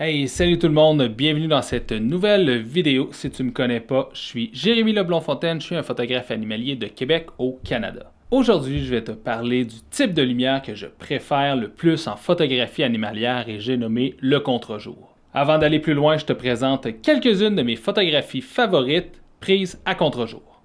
Hey, salut tout le monde, bienvenue dans cette nouvelle vidéo. Si tu me connais pas, je suis Jérémy Leblond-Fontaine, je suis un photographe animalier de Québec au Canada. Aujourd'hui, je vais te parler du type de lumière que je préfère le plus en photographie animalière et j'ai nommé le contre-jour. Avant d'aller plus loin, je te présente quelques-unes de mes photographies favorites prises à contre-jour.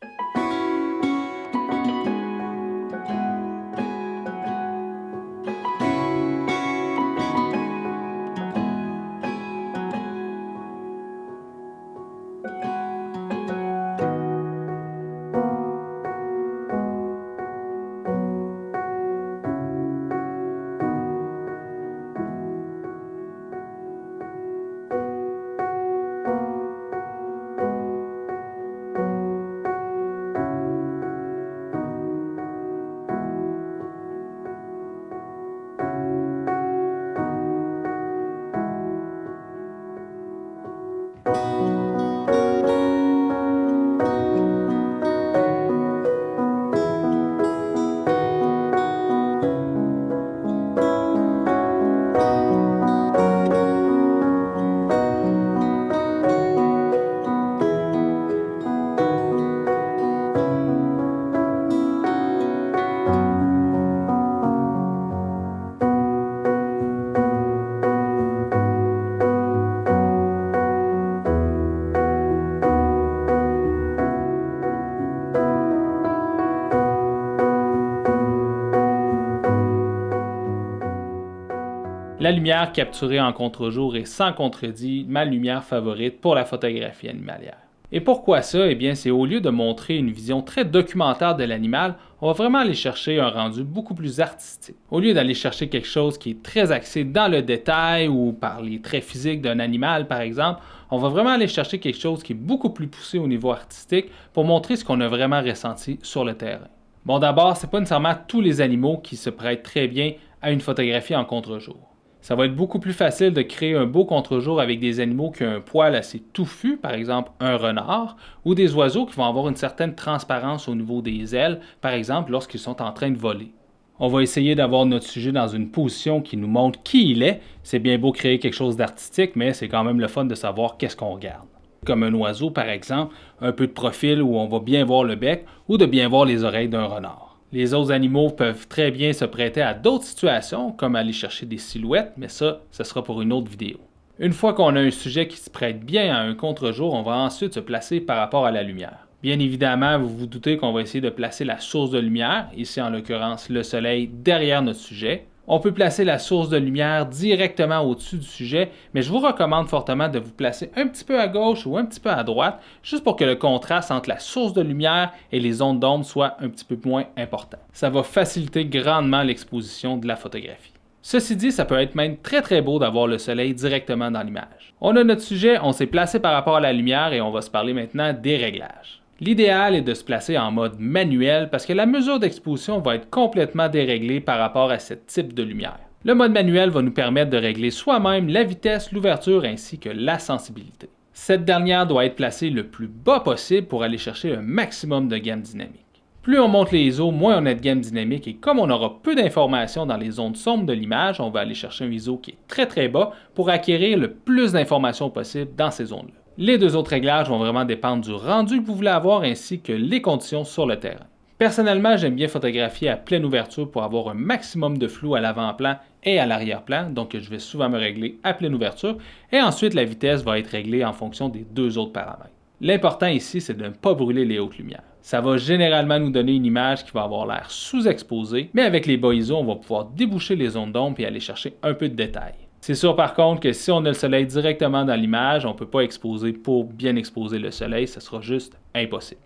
La lumière capturée en contre-jour est sans contredit ma lumière favorite pour la photographie animalière. Et pourquoi ça? Eh bien, c'est au lieu de montrer une vision très documentaire de l'animal, on va vraiment aller chercher un rendu beaucoup plus artistique. Au lieu d'aller chercher quelque chose qui est très axé dans le détail ou par les traits physiques d'un animal, par exemple, on va vraiment aller chercher quelque chose qui est beaucoup plus poussé au niveau artistique pour montrer ce qu'on a vraiment ressenti sur le terrain. Bon, d'abord, c'est pas nécessairement tous les animaux qui se prêtent très bien à une photographie en contre-jour. Ça va être beaucoup plus facile de créer un beau contre-jour avec des animaux qui ont un poil assez touffu, par exemple un renard, ou des oiseaux qui vont avoir une certaine transparence au niveau des ailes, par exemple lorsqu'ils sont en train de voler. On va essayer d'avoir notre sujet dans une position qui nous montre qui il est. C'est bien beau créer quelque chose d'artistique, mais c'est quand même le fun de savoir qu'est-ce qu'on regarde. Comme un oiseau, par exemple, un peu de profil où on va bien voir le bec ou de bien voir les oreilles d'un renard. Les autres animaux peuvent très bien se prêter à d'autres situations, comme aller chercher des silhouettes, mais ça, ce sera pour une autre vidéo. Une fois qu'on a un sujet qui se prête bien à un contre-jour, on va ensuite se placer par rapport à la lumière. Bien évidemment, vous vous doutez qu'on va essayer de placer la source de lumière, ici en l'occurrence le soleil, derrière notre sujet. On peut placer la source de lumière directement au-dessus du sujet, mais je vous recommande fortement de vous placer un petit peu à gauche ou un petit peu à droite, juste pour que le contraste entre la source de lumière et les ondes d'ombre soit un petit peu moins important. Ça va faciliter grandement l'exposition de la photographie. Ceci dit, ça peut être même très beau d'avoir le soleil directement dans l'image. On a notre sujet, on s'est placé par rapport à la lumière et on va se parler maintenant des réglages. L'idéal est de se placer en mode manuel parce que la mesure d'exposition va être complètement déréglée par rapport à ce type de lumière. Le mode manuel va nous permettre de régler soi-même la vitesse, l'ouverture ainsi que la sensibilité. Cette dernière doit être placée le plus bas possible pour aller chercher un maximum de gamme dynamique. Plus on monte les ISO, moins on a de gamme dynamique et comme on aura peu d'informations dans les zones sombres de l'image, on va aller chercher un ISO qui est très bas pour acquérir le plus d'informations possible dans ces zones-là. Les deux autres réglages vont vraiment dépendre du rendu que vous voulez avoir ainsi que les conditions sur le terrain. Personnellement, j'aime bien photographier à pleine ouverture pour avoir un maximum de flou à l'avant-plan et à l'arrière-plan, donc je vais souvent me régler à pleine ouverture et ensuite la vitesse va être réglée en fonction des deux autres paramètres. L'important ici, c'est de ne pas brûler les hautes lumières. Ça va généralement nous donner une image qui va avoir l'air sous-exposée, mais avec les bas ISO, on va pouvoir déboucher les zones d'ombre et aller chercher un peu de détails. C'est sûr par contre que si on a le soleil directement dans l'image, on ne peut pas exposer pour bien exposer le soleil, ce sera juste impossible.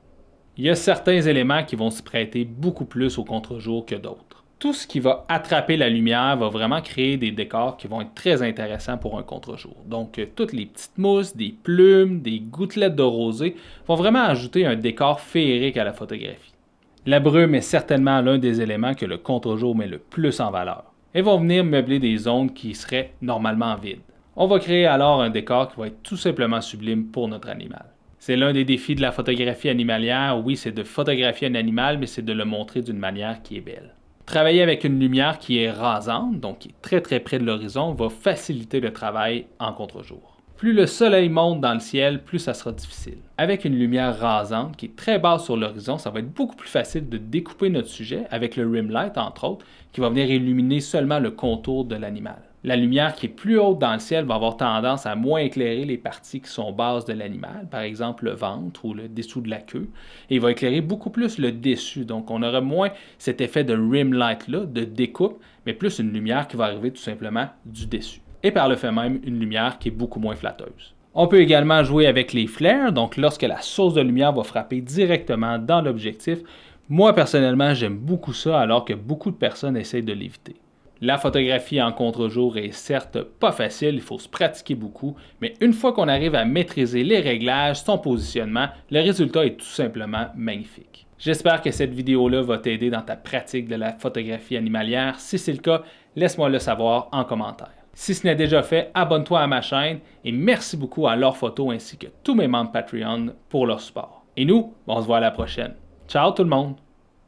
Il y a certains éléments qui vont se prêter beaucoup plus au contre-jour que d'autres. Tout ce qui va attraper la lumière va vraiment créer des décors qui vont être très intéressants pour un contre-jour. Donc, toutes les petites mousses, des plumes, des gouttelettes de rosée vont vraiment ajouter un décor féerique à la photographie. La brume est certainement l'un des éléments que le contre-jour met le plus en valeur. Elles vont venir meubler des zones qui seraient normalement vides. On va créer alors un décor qui va être tout simplement sublime pour notre animal. C'est l'un des défis de la photographie animalière, oui, c'est de photographier un animal, mais c'est de le montrer d'une manière qui est belle. Travailler avec une lumière qui est rasante, donc qui est très près de l'horizon, va faciliter le travail en contre-jour. Plus le soleil monte dans le ciel, plus ça sera difficile. Avec une lumière rasante qui est très basse sur l'horizon, ça va être beaucoup plus facile de découper notre sujet avec le rim light entre autres, qui va venir illuminer seulement le contour de l'animal. La lumière qui est plus haute dans le ciel va avoir tendance à moins éclairer les parties qui sont basses de l'animal, par exemple le ventre ou le dessous de la queue, et il va éclairer beaucoup plus le dessus. Donc on aura moins cet effet de rim light là, de découpe, mais plus une lumière qui va arriver tout simplement du dessus. Et par le fait même, une lumière qui est beaucoup moins flatteuse. On peut également jouer avec les flares, donc lorsque la source de lumière va frapper directement dans l'objectif. Moi personnellement, j'aime beaucoup ça alors que beaucoup de personnes essayent de l'éviter. La photographie en contre-jour est certes pas facile, il faut se pratiquer beaucoup, mais une fois qu'on arrive à maîtriser les réglages, son positionnement, le résultat est tout simplement magnifique. J'espère que cette vidéo-là va t'aider dans ta pratique de la photographie animalière. Si c'est le cas, laisse-moi le savoir en commentaire. Si ce n'est déjà fait, abonne-toi à ma chaîne et merci beaucoup à Lore Photo ainsi que tous mes membres Patreon pour leur support. Et nous, on se voit à la prochaine. Ciao tout le monde!